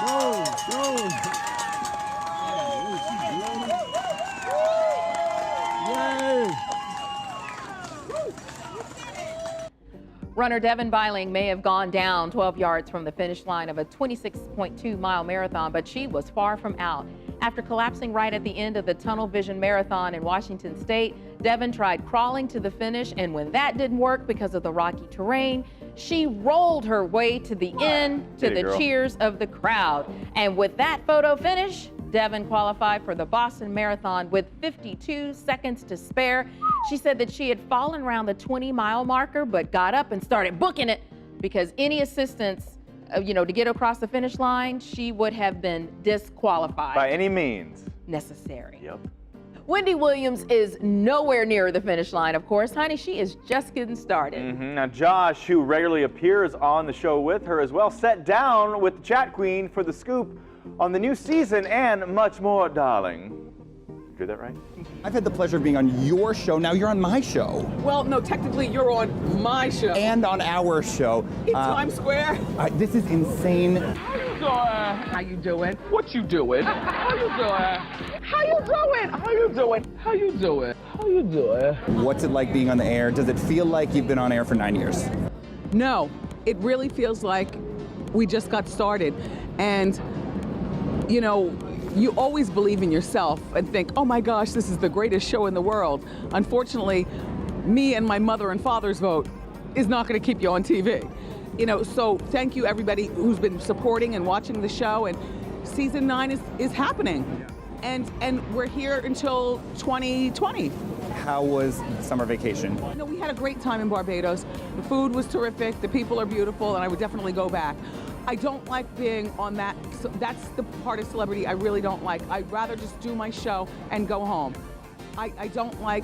Go, go. Runner Devin Biling may have gone down 12 yards from the finish line of a 26.2-mile marathon, but she was far from out. After collapsing right at the end of the Tunnel Vision Marathon in Washington State, Devin tried crawling to the finish, and when that didn't work because of the rocky terrain, she rolled her way to the end to the cheers of the crowd. And with that photo finish, Devin qualified for the Boston Marathon with 52 seconds to spare. She said that she had fallen around the 20-mile marker, but got up and started booking it because any assistance, to get across the finish line, she would have been disqualified. By any means necessary. Yep. Wendy Williams is nowhere near the finish line, of course. Honey, she is just getting started. Now, Josh, who regularly appears on the show with her as well, sat down with the Chat Queen for the scoop on the new season and much more, darling. Did that right? I've had the pleasure of being on your show. Now you're on my show. Well, no, technically you're on my show. And on our show. In Times Square. This is insane. How you doing? How you doing? What you doing? How you doing? How you doing? How you doing? How you doing? How you doing? What's it like being on the air? Does it feel like you've been on air for 9 years? No, it really feels like we just got started. And, you always believe in yourself and think, oh my gosh, this is the greatest show in the world. Unfortunately, me and my mother and father's vote is not going to keep you on TV. So thank you everybody who's been supporting and watching the show, and season 9 is happening. And we're here until 2020. How was summer vacation? We had a great time in Barbados. The food was terrific, the people are beautiful, and I would definitely go back. I don't like being on that, so that's the part of celebrity I really don't like. I'd rather just do my show and go home. I don't like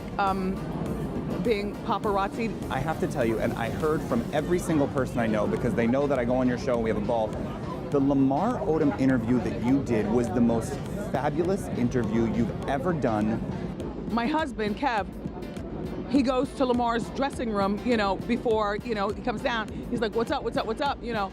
being paparazzi. I have to tell you, and I heard from every single person I know, because they know that I go on your show and we have a ball, the Lamar Odom interview that you did was the most fabulous interview you've ever done. My husband, Kev, he goes to Lamar's dressing room, you know, before, you know, he comes down. He's like, what's up, what's up, what's up, you know?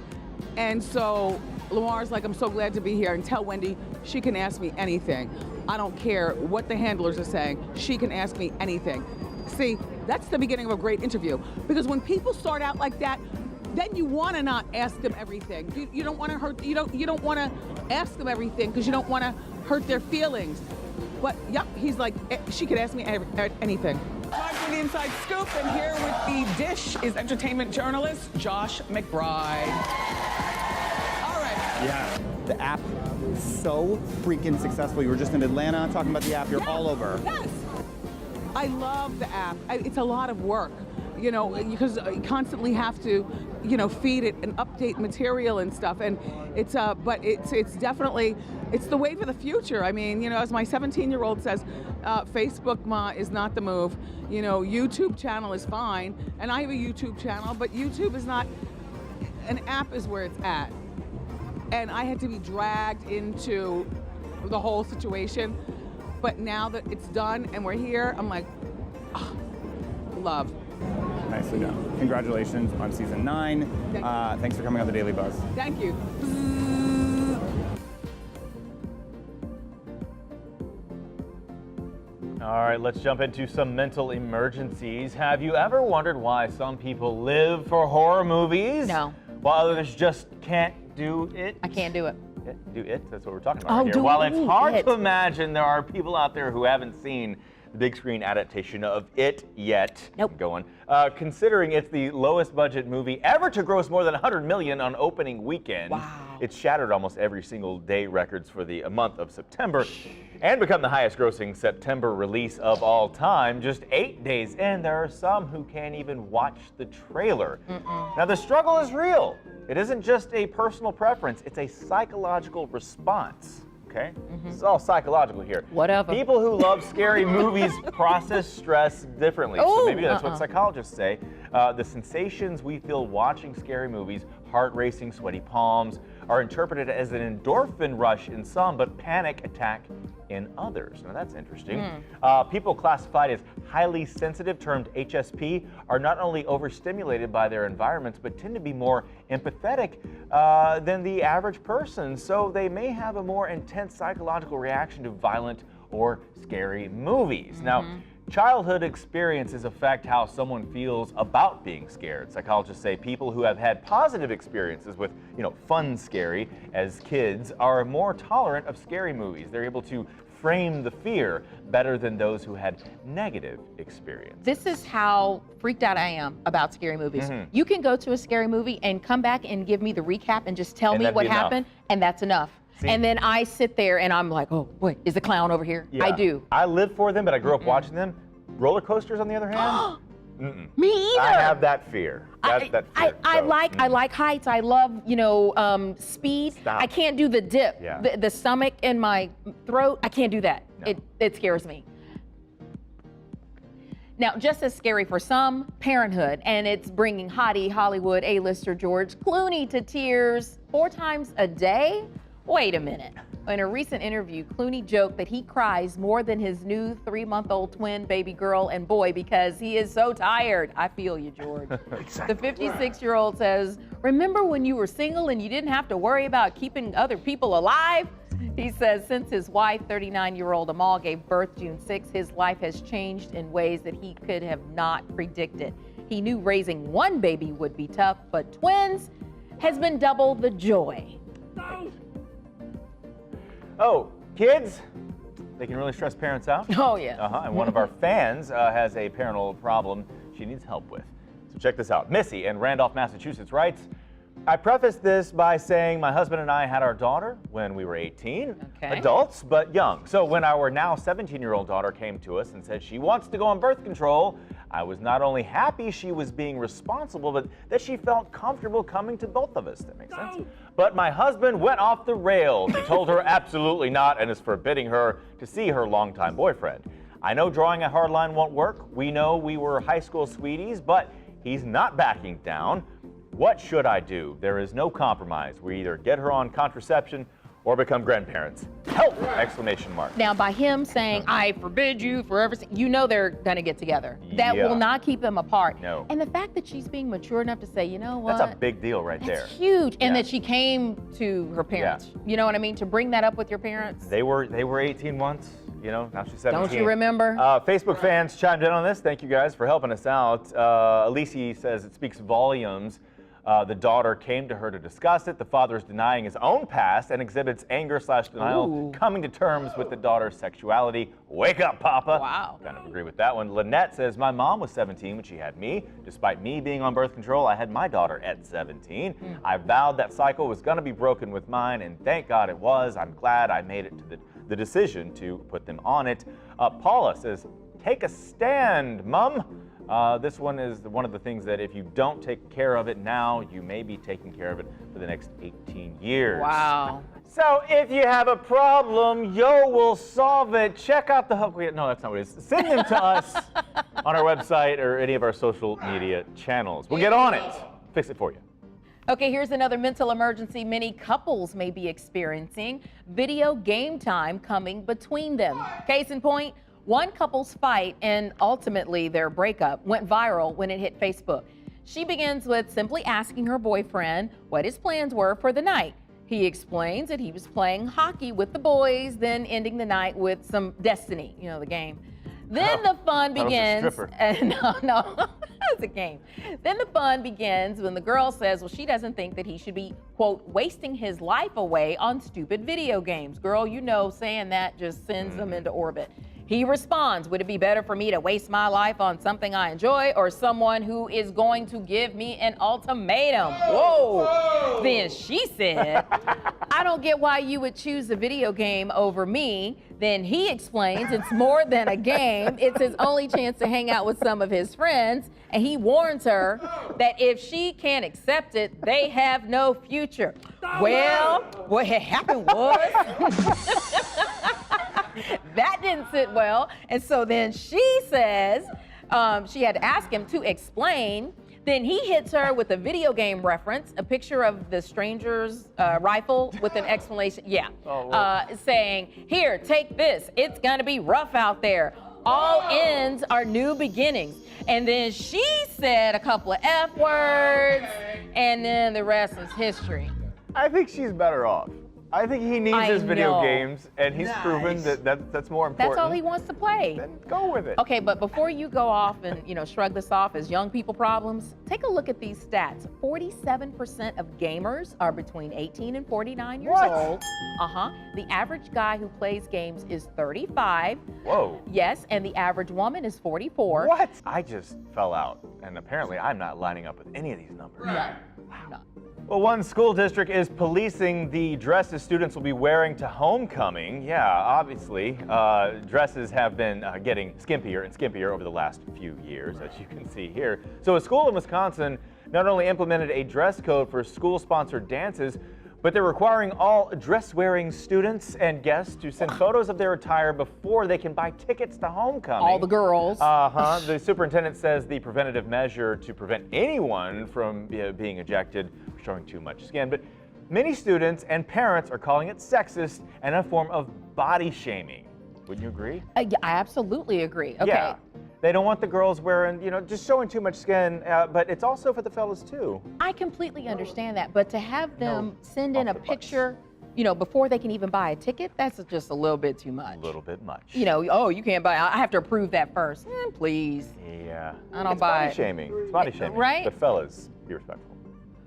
And so Lamar's like, I'm so glad to be here, and tell Wendy she can ask me anything. I don't care what the handlers are saying. She can ask me anything. See, that's the beginning of a great interview. Because when people start out like that, then you want to not ask them everything. You don't want to hurt, you don't want to ask them everything because you don't want to hurt their feelings. But yep, he's like, she could ask me anything. Time for the Inside Scoop, and here with the dish is entertainment journalist Josh McBride. All right. Yeah, the app is so freaking successful. You were just in Atlanta talking about the app. You're all over. Yes. I love the app. It's a lot of work, you know, because you constantly have to, you know, feed it and update material and stuff. And it's, but it's definitely, it's the way for the future. I mean, you know, as my 17-year-old says, Facebook, Ma, is not the move. You know, YouTube channel is fine. And I have a YouTube channel, but YouTube is not, an app is where it's at. And I had to be dragged into the whole situation. But now that it's done and we're here, I'm like, oh, love. Nicely done. Congratulations on season 9. Thanks for coming on the Daily Buzz. Thank you. All right, let's jump into some mental emergencies. Have you ever wondered why some people live for horror movies? No. While others just can't do it? I can't do it. Do it? That's what we're talking about right here. While it's hard to imagine, there are people out there who haven't seen the big screen adaptation of It yet. Nope. Going. Considering it's the lowest budget movie ever to gross more than $100 million on opening weekend. Wow. It's shattered almost every single day records for the month of September and become the highest grossing September release of all time. Just 8 days in, there are some who can't even watch the trailer. Now the struggle is real. It isn't just a personal preference, it's a psychological response. Okay? This is all psychological here. Whatever. People who love scary movies process stress differently. So maybe that's what psychologists say. The sensations we feel watching scary movies, heart racing, sweaty palms, are interpreted as an endorphin rush in some, but panic attack in others. Now that's interesting. People classified as highly sensitive, termed HSP, are not only overstimulated by their environments, but tend to be more empathetic than the average person. So they may have a more intense psychological reaction to violent or scary movies. Now, childhood experiences affect how someone feels about being scared. Psychologists say people who have had positive experiences with, fun scary as kids are more tolerant of scary movies. They're able to frame the fear better than those who had negative experience. This is how freaked out I am about scary movies. You can go to a scary movie and come back and give me the recap and just tell me what happened, and that's enough. And then I sit there and I'm like, oh boy, is the clown over here? Yeah. I do. I live for them, but I grew up watching them. Roller coasters, on the other hand, me either. I have that fear. I like heights. I love, speed. Stop. I can't do the dip. Yeah. The stomach in my throat, I can't do that. No. It scares me. Now, just as scary for some, Parenthood, and it's bringing hottie Hollywood A-lister George Clooney to tears 4 times a day. Wait a minute. In a recent interview, Clooney joked that he cries more than his new 3-month-old twin baby girl and boy because he is so tired. I feel you, George. The 56-year-old says, remember when you were single and you didn't have to worry about keeping other people alive? He says since his wife, 39-year-old Amal, gave birth June 6, his life has changed in ways that he could have not predicted. He knew raising one baby would be tough, but twins has been double the joy. Oh, kids, they can really stress parents out. Oh, yeah. And one of our fans has a parental problem she needs help with. So check this out. Missy in Randolph, Massachusetts writes, I prefaced this by saying my husband and I had our daughter when we were 18, adults, but young. So when our now 17-year-old daughter came to us and said she wants to go on birth control, I was not only happy she was being responsible, but that she felt comfortable coming to both of us. That makes sense. But my husband went off the rails. He told her absolutely not and is forbidding her to see her longtime boyfriend. I know drawing a hard line won't work. We know we were high school sweeties, but he's not backing down. What should I do? There is no compromise. We either get her on contraception or become grandparents. Help! Exclamation mark. Now, by him saying, I forbid you forever, you know they're going to get together. That will not keep them apart. No. And the fact that she's being mature enough to say, you know what? That's a big deal right there. That's huge. And that she came to her parents. Yeah. You know what I mean? To bring that up with your parents. They were 18 once, you know, now she's 17. Don't you remember? Facebook fans chimed in on this. Thank you guys for helping us out. Alicia says it speaks volumes. The daughter came to her to discuss it. The father is denying his own past and exhibits anger/denial, coming to terms with the daughter's sexuality. Wake up, Papa. Wow. Kind of agree with that one. Lynette says, my mom was 17 when she had me. Despite me being on birth control, I had my daughter at 17. I vowed that cycle was going to be broken with mine, and thank God it was. I'm glad I made it to the decision to put them on it. Paula says, take a stand, Mom. This one is one of the things that if you don't take care of it now, you may be taking care of it for the next 18 years. Wow. So if you have a problem, Yo will solve it. Check out the hook. No, that's not what it is. Send them to us on our website or any of our social media channels. We'll get on it. Fix it for you. Okay, here's another mental emergency many couples may be experiencing. Video game time coming between them. Case in point, one couple's fight and ultimately their breakup went viral when it hit Facebook. She begins with simply asking her boyfriend what his plans were for the night. He explains that he was playing hockey with the boys, then ending the night with some Destiny, you know, the game. Then the fun begins. No, it's a game. Then the fun begins when the girl says, well, she doesn't think that he should be, quote, wasting his life away on stupid video games. Girl, you know, saying that just sends them into orbit. He responds, would it be better for me to waste my life on something I enjoy or someone who is going to give me an ultimatum? Whoa. Then she said, I don't get why you would choose a video game over me. Then he explains it's more than a game. It's his only chance to hang out with some of his friends. And he warns her that if she can't accept it, they have no future. Well, what had happened was... that didn't sit well. And so then she says she had to ask him to explain. Then he hits her with a video game reference, a picture of the stranger's rifle with an exclamation, saying, here, take this. It's going to be rough out there. All ends are new beginnings. And then she said a couple of F words, and then the rest is history. I think she's better off. I think he needs his video games, and he's proven that's more important. That's all he wants to play. Then go with it. Okay, but before you go off and shrug this off as young people problems, take a look at these stats. 47% of gamers are between 18 and 49 years old. The average guy who plays games is 35. Whoa. Yes, and the average woman is 44. What? I just fell out, and apparently I'm not lining up with any of these numbers. No. No. Well, one school district is policing the dresses students will be wearing to homecoming. Yeah, obviously, dresses have been getting skimpier and skimpier over the last few years, as you can see here. So a school in Wisconsin not only implemented a dress code for school-sponsored dances, but they're requiring all dress-wearing students and guests to send photos of their attire before they can buy tickets to homecoming. All the girls. The superintendent says the preventative measure to prevent anyone from being ejected for showing too much skin. But many students and parents are calling it sexist and a form of body shaming. Wouldn't you agree? I absolutely agree. Okay. Yeah. They don't want the girls wearing, just showing too much skin, but it's also for the fellas too. I completely understand that, but to have them send in a picture, before they can even buy a ticket, that's just a little bit too much. A little bit much. Oh, you can't buy, I have to approve that first. Please. Yeah. I don't buy It's body shaming. It's body shaming. Right? But fellas, be respectful.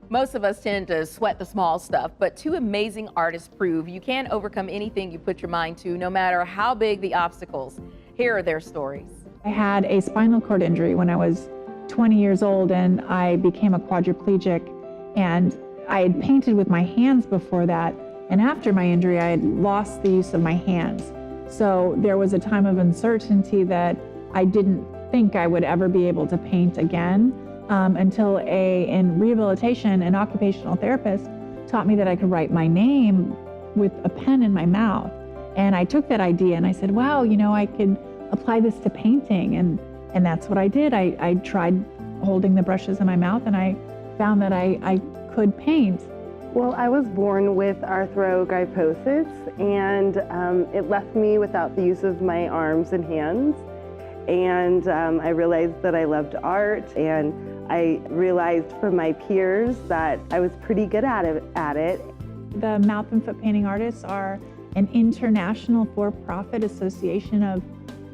Most of us tend to sweat the small stuff, but two amazing artists prove you can overcome anything you put your mind to, no matter how big the obstacles. Here are their stories. I had a spinal cord injury when I was 20 years old, and I became a quadriplegic, and I had painted with my hands before that, and after my injury I had lost the use of my hands. So there was a time of uncertainty that I didn't think I would ever be able to paint again until in rehabilitation, an occupational therapist taught me that I could write my name with a pen in my mouth. And I took that idea and I said, wow, I could apply this to painting, and that's what I did. I tried holding the brushes in my mouth, and I found that I could paint. Well, I was born with arthrogryposis, and it left me without the use of my arms and hands. And I realized that I loved art, and I realized from my peers that I was pretty good at it. The Mouth and Foot Painting Artists are an international for-profit association of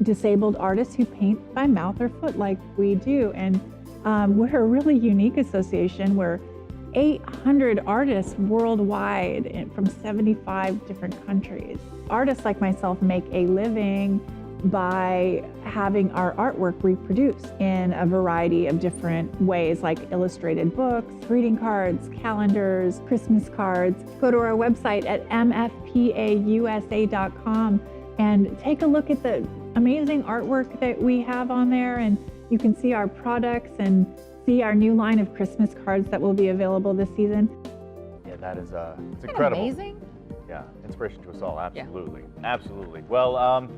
disabled artists who paint by mouth or foot like we do. And we're a really unique association. We're 800 artists worldwide from 75 different countries. Artists like myself make a living by having our artwork reproduced in a variety of different ways, like illustrated books, greeting cards, calendars, Christmas cards. Go to our website at mfpausa.com and take a look at the amazing artwork that we have on there, and you can see our products and see our new line of Christmas cards that will be available this season. Yeah, that is it's incredible. Amazing. Yeah, inspiration to us all, absolutely. Yeah. Absolutely. Well,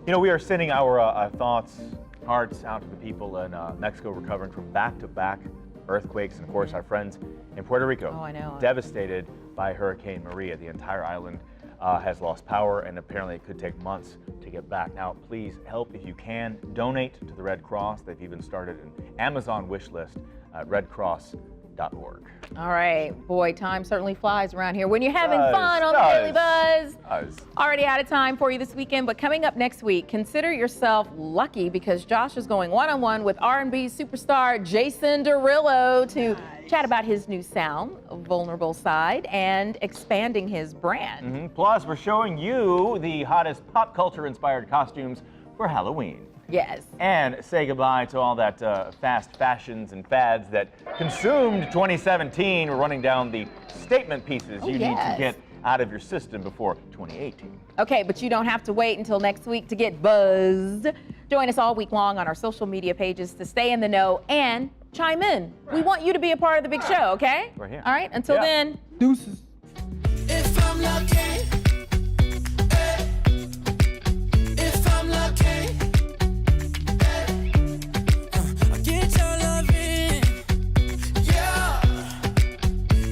you know, we are sending our thoughts, hearts out to the people in Mexico recovering from back-to-back earthquakes, and of course our friends in Puerto Rico, devastated by Hurricane Maria. The entire island has lost power, and apparently it could take months to get back. Now, please help if you can. Donate to the Red Cross. They've even started an Amazon wish list at redcross.org. All right, boy, time certainly flies around here when you're having fun on the Daily Buzz. Already out of time for you this weekend, but coming up next week, consider yourself lucky because Josh is going one-on-one with R&B superstar Jason Derulo to chat about his new sound, Vulnerable Side, and expanding his brand. Plus, we're showing you the hottest pop culture-inspired costumes for Halloween. Yes. And say goodbye to all that fast fashions and fads that consumed 2017. We're running down the statement pieces you need to get out of your system before 2018. Okay, but you don't have to wait until next week to get buzzed. Join us all week long on our social media pages to stay in the know and chime in. We want you to be a part of the big show, okay? We're here. All right, until then. Deuces. If I'm lucky, if I'm lucky, I get your loving, yeah.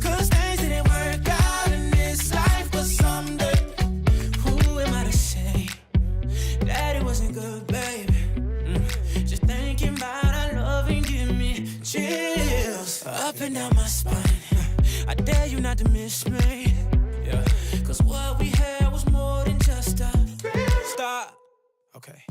'Cause things didn't work out in this life, but someday, who am I to say that it wasn't good, baby? Just thinking about our loving, give me chills up and down my spine. I dare you not to miss me, yeah. 'Cause what we had was more than just a stop. Okay.